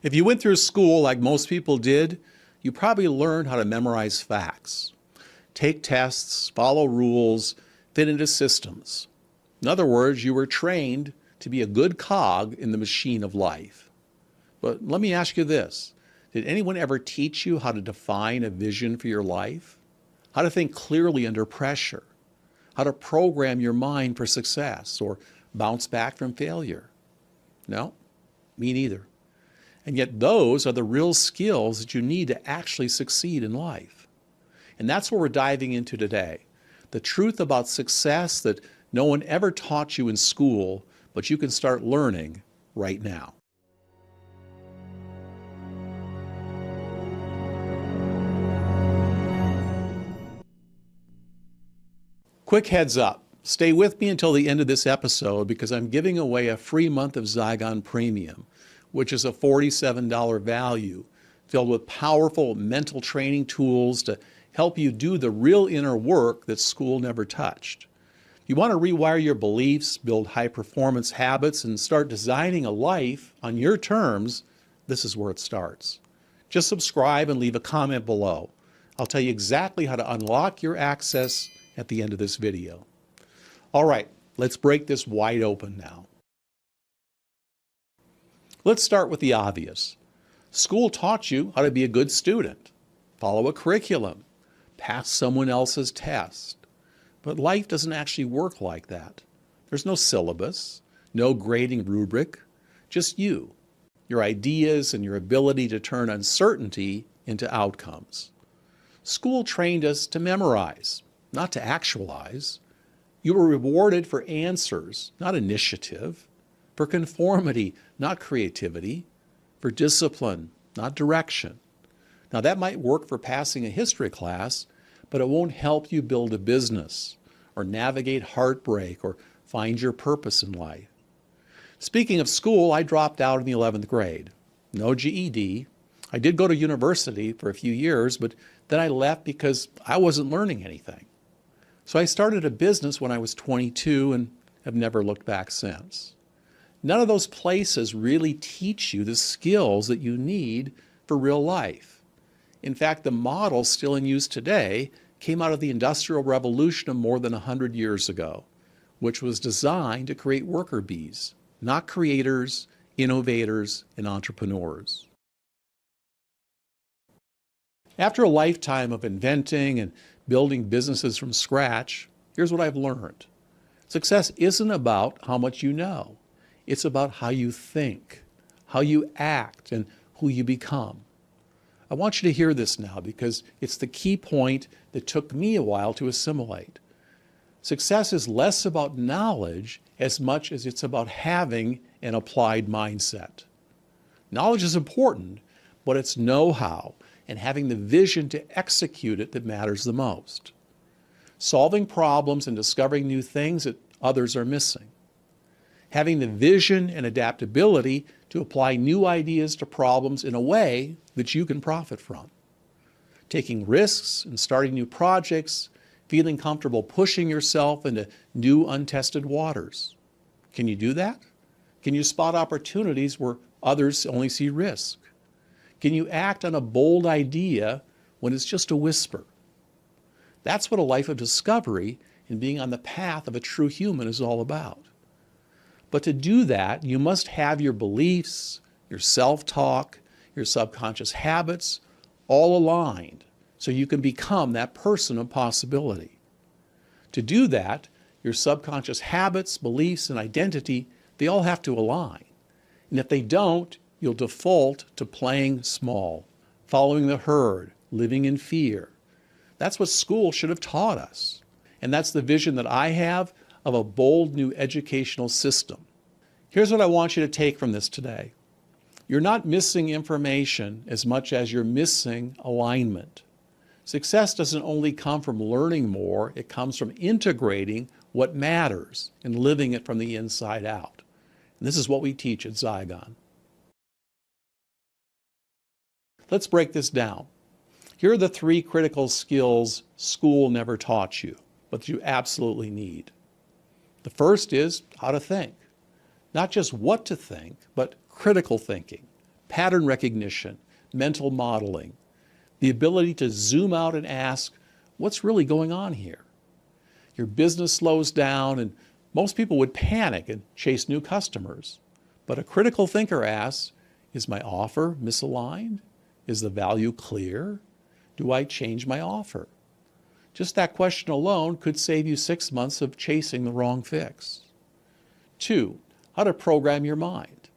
If you went through school like most people did, you probably learned how to memorize facts, take tests, follow rules, fit into systems. In other words, you were trained to be a good cog in the machine of life. But let me ask you this. Did anyone ever teach you how to define a vision for your life? How to think clearly under pressure? How to program your mind for success or bounce back from failure? No, me neither. And yet those are the real skills that you need to actually succeed in life. And that's what we're diving into today. The truth about success that no one ever taught you in school, but you can start learning right now. Quick heads up. Stay with me until the end of this episode because I'm giving away a free month of Zygon Premium, which is a $47 value filled with powerful mental training tools to help you do the real inner work that school never touched. If you want to rewire your beliefs, build high-performance habits, and start designing a life on your terms, this is where it starts. Just subscribe and leave a comment below. I'll tell you exactly how to unlock your access at the end of this video. All right, let's break this wide open now. Let's start with the obvious. School taught you how to be a good student, follow a curriculum, pass someone else's test. But life doesn't actually work like that. There's no syllabus, no grading rubric, just you, your ideas, and your ability to turn uncertainty into outcomes. School trained us to memorize, not to actualize. You were rewarded for answers, not initiative, for conformity, not creativity, for discipline, not direction. Now that might work for passing a history class, but it won't help you build a business or navigate heartbreak or find your purpose in life. Speaking of school, I dropped out in the 11th grade. No GED. I did go to university for a few years, but then I left because I wasn't learning anything. So I started a business when I was 22 and have never looked back since. None of those places really teach you the skills that you need for real life. In fact, the model still in use today came out of the Industrial Revolution of more than 100 years ago, which was designed to create worker bees, not creators, innovators, and entrepreneurs. After a lifetime of inventing and building businesses from scratch, here's what I've learned. Success isn't about how much you know. It's about how you think, how you act, and who you become. I want you to hear this now because it's the key point that took me a while to assimilate. Success is less about knowledge as much as it's about having an applied mindset. Knowledge is important, but it's know-how and having the vision to execute it that matters the most. Solving problems and discovering new things that others are missing. Having the vision and adaptability to apply new ideas to problems in a way that you can profit from. Taking risks and starting new projects, feeling comfortable pushing yourself into new untested waters. Can you do that? Can you spot opportunities where others only see risk? Can you act on a bold idea when it's just a whisper? That's what a life of discovery and being on the path of a true human is all about. But to do that, you must have your beliefs, your self-talk, your subconscious habits all aligned so you can become that person of possibility. To do that, your subconscious habits, beliefs, and identity, they all have to align. And if they don't, you'll default to playing small, following the herd, living in fear. That's what school should have taught us. And that's the vision that I have of a bold new educational system. Here's what I want you to take from this today. You're not missing information as much as you're missing alignment. Success doesn't only come from learning more, it comes from integrating what matters and living it from the inside out. And this is what we teach at Zygon. Let's break this down. Here are the 3 critical skills school never taught you, but you absolutely need. The first is how to think. Not just what to think, but critical thinking, pattern recognition, mental modeling, the ability to zoom out and ask, what's really going on here? Your business slows down and most people would panic and chase new customers. But a critical thinker asks, is my offer misaligned? Is the value clear? Do I change my offer? Just that question alone could save you 6 months of chasing the wrong fix. 2, how to program your mind.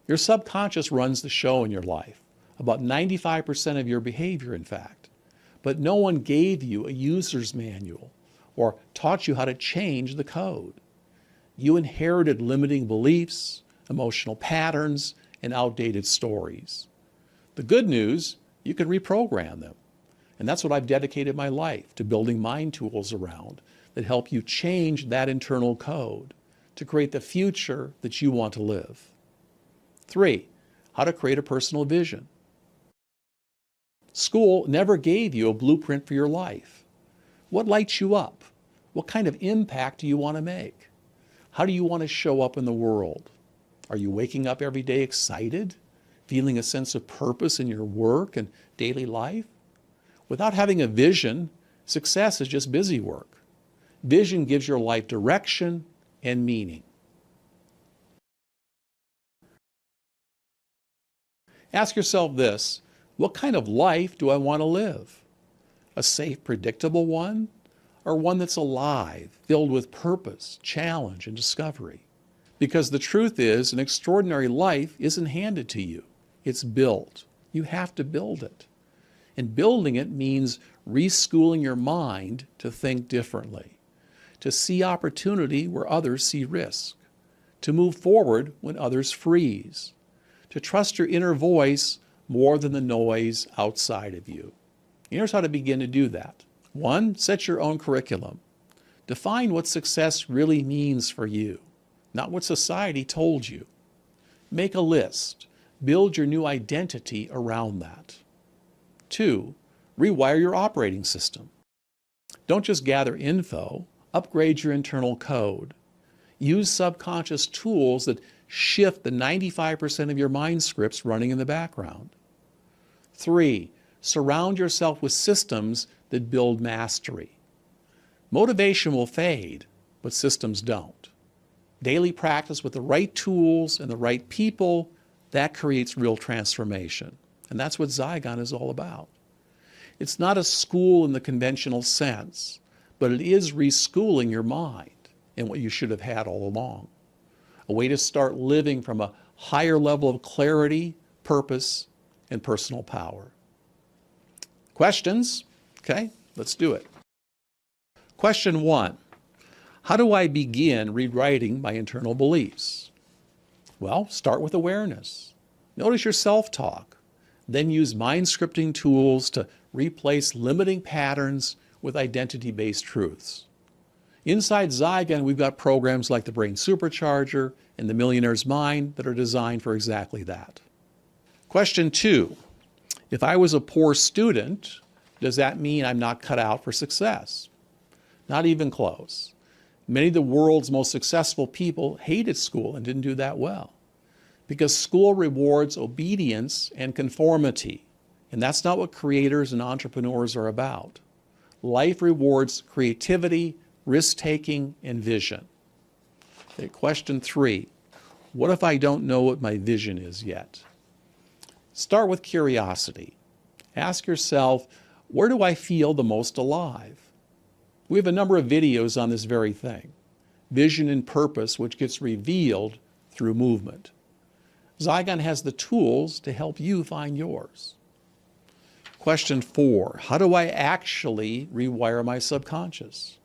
Your subconscious runs the show in your life, about 95% of your behavior, in fact. But no one gave you a user's manual or taught you how to change the code. You inherited limiting beliefs, emotional patterns, and outdated stories. The good news, you can reprogram them. And that's what I've dedicated my life to, building mind tools around that help you change that internal code to create the future that you want to live. 3, how to create a personal vision. School never gave you a blueprint for your life. What lights you up? What kind of impact do you want to make? How do you want to show up in the world? Are you waking up every day excited, feeling a sense of purpose in your work and daily life? Without having a vision, success is just busy work. Vision gives your life direction and meaning. Ask yourself this, what kind of life do I want to live? A safe, predictable one, or one that's alive, filled with purpose, challenge, and discovery? Because the truth is, an extraordinary life isn't handed to you. It's built. You have to build it. And building it means reschooling your mind to think differently, to see opportunity where others see risk, to move forward when others freeze, to trust your inner voice more than the noise outside of you. Here's how to begin to do that. 1, set your own curriculum. Define what success really means for you, not what society told you. Make a list. Build your new identity around that. 2, rewire your operating system. Don't just gather info, upgrade your internal code. Use subconscious tools that shift the 95% of your mind scripts running in the background. 3, surround yourself with systems that build mastery. Motivation will fade, but systems don't. Daily practice with the right tools and the right people, that creates real transformation. And that's what Zygon is all about. It's not a school in the conventional sense, but it is reschooling your mind in what you should have had all along. A way to start living from a higher level of clarity, purpose, and personal power. Questions? Okay, let's do it. Question 1, how do I begin rewriting my internal beliefs? Well, start with awareness. Notice your self-talk. Then use mind scripting tools to replace limiting patterns with identity-based truths. Inside Zygon, we've got programs like the Brain Supercharger and the Millionaire's Mind that are designed for exactly that. Question 2, if I was a poor student, does that mean I'm not cut out for success? Not even close. Many of the world's most successful people hated school and didn't do that well, because school rewards obedience and conformity, and that's not what creators and entrepreneurs are about. Life rewards creativity, risk-taking, and vision. Okay, question 3, what if I don't know what my vision is yet? Start with curiosity. Ask yourself, where do I feel the most alive? We have a number of videos on this very thing, vision and purpose, which gets revealed through movement. Zygon has the tools to help you find yours. Question 4, how do I actually rewire my subconscious?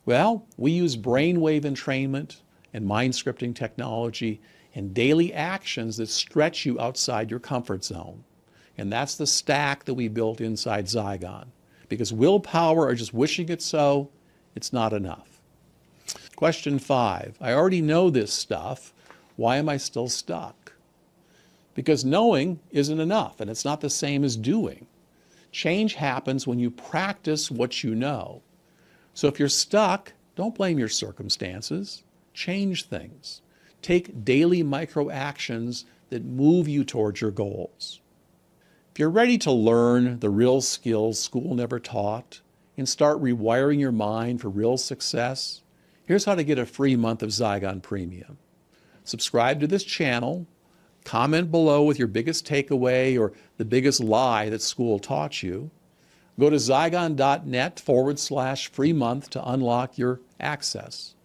Well, we use brainwave entrainment and mind scripting technology and daily actions that stretch you outside your comfort zone. And that's the stack that we built inside Zygon. Because willpower or just wishing it so, it's not enough. Question 5, I already know this stuff. Why am I still stuck? Because knowing isn't enough, and it's not the same as doing. Change happens when you practice what you know. So if you're stuck, don't blame your circumstances. Change things. Take daily micro actions that move you towards your goals. If you're ready to learn the real skills school never taught and start rewiring your mind for real success, here's how to get a free month of Zygon Premium. Subscribe to this channel, comment below with your biggest takeaway or the biggest lie that school taught you. Go to zygon.net/free month to unlock your access.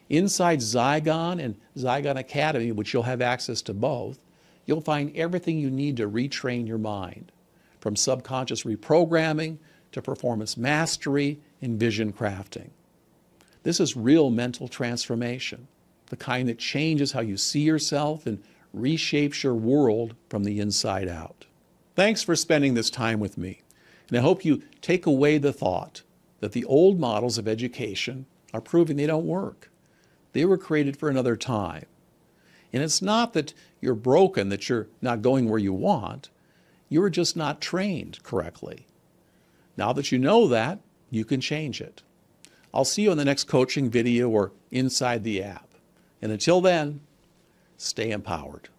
Inside Zygon and Zygon Academy, which you'll have access to both, you'll find everything you need to retrain your mind, from subconscious reprogramming to performance mastery and vision crafting. This is real mental transformation, the kind that changes how you see yourself and reshapes your world from the inside out. Thanks for spending this time with me, and I hope you take away the thought that the old models of education are proving they don't work. They were created for another time. And it's not that you're broken, that you're not going where you want. You were just not trained correctly. Now that you know that, you can change it. I'll see you in the next coaching video or inside the app. And until then, stay empowered.